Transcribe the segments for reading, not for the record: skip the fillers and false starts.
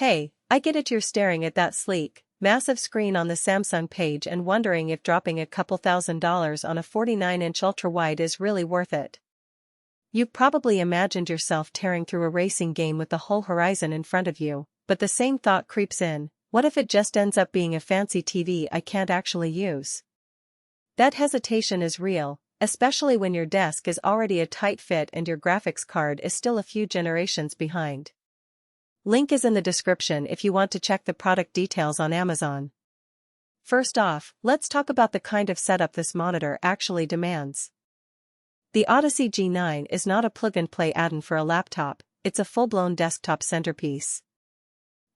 Hey, I get it, you're staring at that sleek, massive screen on the Samsung page and wondering if dropping a couple $1,000s on a 49-inch ultra-wide is really worth it. You've probably imagined yourself tearing through a racing game with the whole horizon in front of you, but the same thought creeps in: what if it just ends up being a fancy TV I can't actually use? That hesitation is real, especially when your desk is already a tight fit and your graphics card is still a few generations behind. Link is in the description if you want to check the product details on Amazon. First off, let's talk about the kind of setup this monitor actually demands. The Odyssey G9 is not a plug-and-play add-in for a laptop, it's a full-blown desktop centerpiece.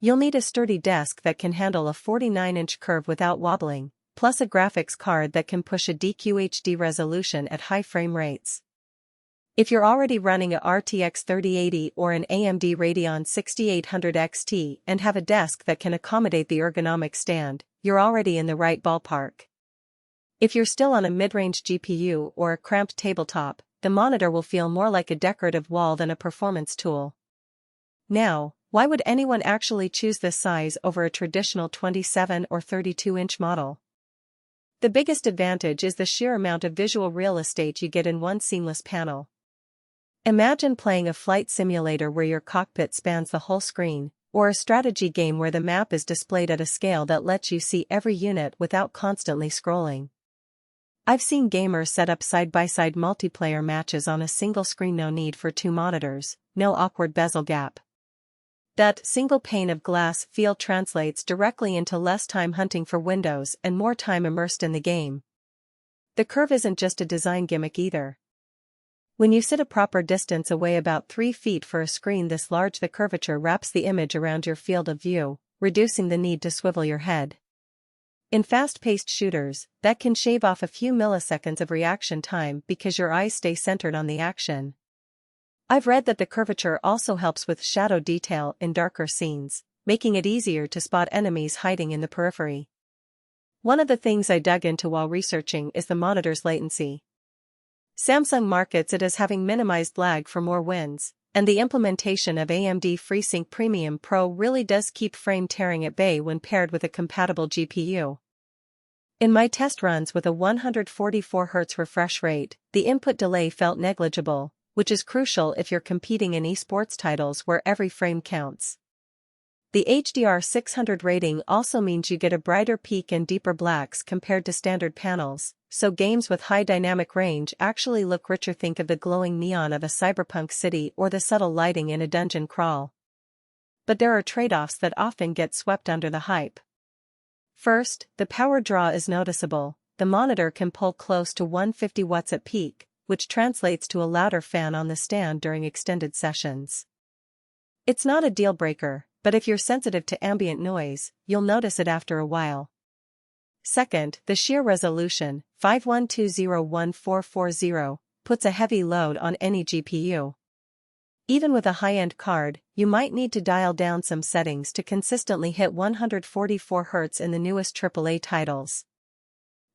You'll need a sturdy desk that can handle a 49-inch curve without wobbling, plus a graphics card that can push a DQHD resolution at high frame rates. If you're already running a RTX 3080 or an AMD Radeon 6800 XT and have a desk that can accommodate the ergonomic stand, you're already in the right ballpark. If you're still on a mid-range GPU or a cramped tabletop, the monitor will feel more like a decorative wall than a performance tool. Now, why would anyone actually choose this size over a traditional 27 or 32-inch model? The biggest advantage is the sheer amount of visual real estate you get in one seamless panel. Imagine playing a flight simulator where your cockpit spans the whole screen, or a strategy game where the map is displayed at a scale that lets you see every unit without constantly scrolling. I've seen gamers set up side-by-side multiplayer matches on a single screen, no need for two monitors, no awkward bezel gap. That single pane of glass feel translates directly into less time hunting for windows and more time immersed in the game. The curve isn't just a design gimmick either. When you sit a proper distance away, about 3 feet for a screen this large, the curvature wraps the image around your field of view, reducing the need to swivel your head. In fast-paced shooters, that can shave off a few milliseconds of reaction time because your eyes stay centered on the action. I've read that the curvature also helps with shadow detail in darker scenes, making it easier to spot enemies hiding in the periphery. One of the things I dug into while researching is the monitor's latency. Samsung markets it as having minimized lag for more wins, and the implementation of AMD FreeSync Premium Pro really does keep frame tearing at bay when paired with a compatible GPU. In my test runs with a 144Hz refresh rate, the input delay felt negligible, which is crucial if you're competing in esports titles where every frame counts. The HDR 600 rating also means you get a brighter peak and deeper blacks compared to standard panels, so games with high dynamic range actually look richer. Think of the glowing neon of a cyberpunk city or the subtle lighting in a dungeon crawl. But there are trade-offs that often get swept under the hype. First, the power draw is noticeable. The monitor can pull close to 150 watts at peak, which translates to a louder fan on the stand during extended sessions. It's not a deal-breaker, but if you're sensitive to ambient noise, you'll notice it after a while. Second, the sheer resolution, 5120x1440, puts a heavy load on any GPU. Even with a high-end card, you might need to dial down some settings to consistently hit 144 Hz in the newest AAA titles.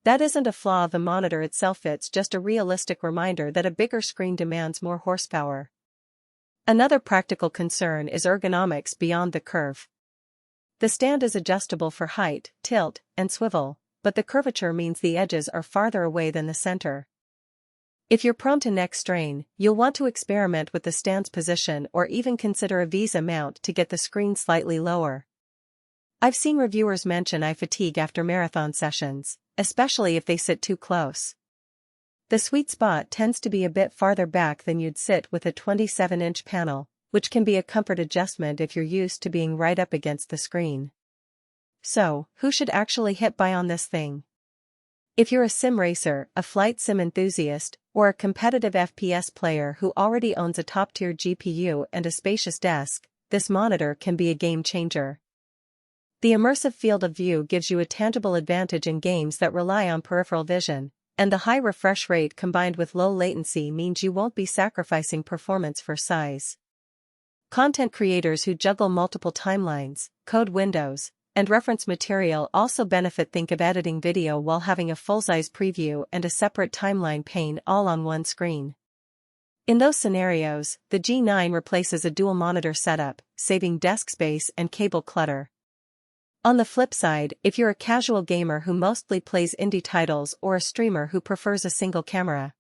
That isn't a flaw of the monitor itself, it's just a realistic reminder that a bigger screen demands more horsepower. Another practical concern is ergonomics beyond the curve. The stand is adjustable for height, tilt, and swivel, but the curvature means the edges are farther away than the center. If you're prone to neck strain, you'll want to experiment with the stand's position or even consider a Visa mount to get the screen slightly lower. I've seen reviewers mention eye fatigue after marathon sessions, especially if they sit too close. The sweet spot tends to be a bit farther back than you'd sit with a 27-inch panel, which can be a comfort adjustment if you're used to being right up against the screen. So, who should actually hit buy on this thing? If you're a sim racer, a flight sim enthusiast, or a competitive FPS player who already owns a top-tier GPU and a spacious desk, this monitor can be a game changer. The immersive field of view gives you a tangible advantage in games that rely on peripheral vision, and the high refresh rate combined with low latency means you won't be sacrificing performance for size. Content creators who juggle multiple timelines, code windows, and reference material also benefit. Think of editing video while having a full-size preview and a separate timeline pane all on one screen. In those scenarios, the G9 replaces a dual monitor setup, saving desk space and cable clutter. On the flip side, if you're a casual gamer who mostly plays indie titles or a streamer who prefers a single camera,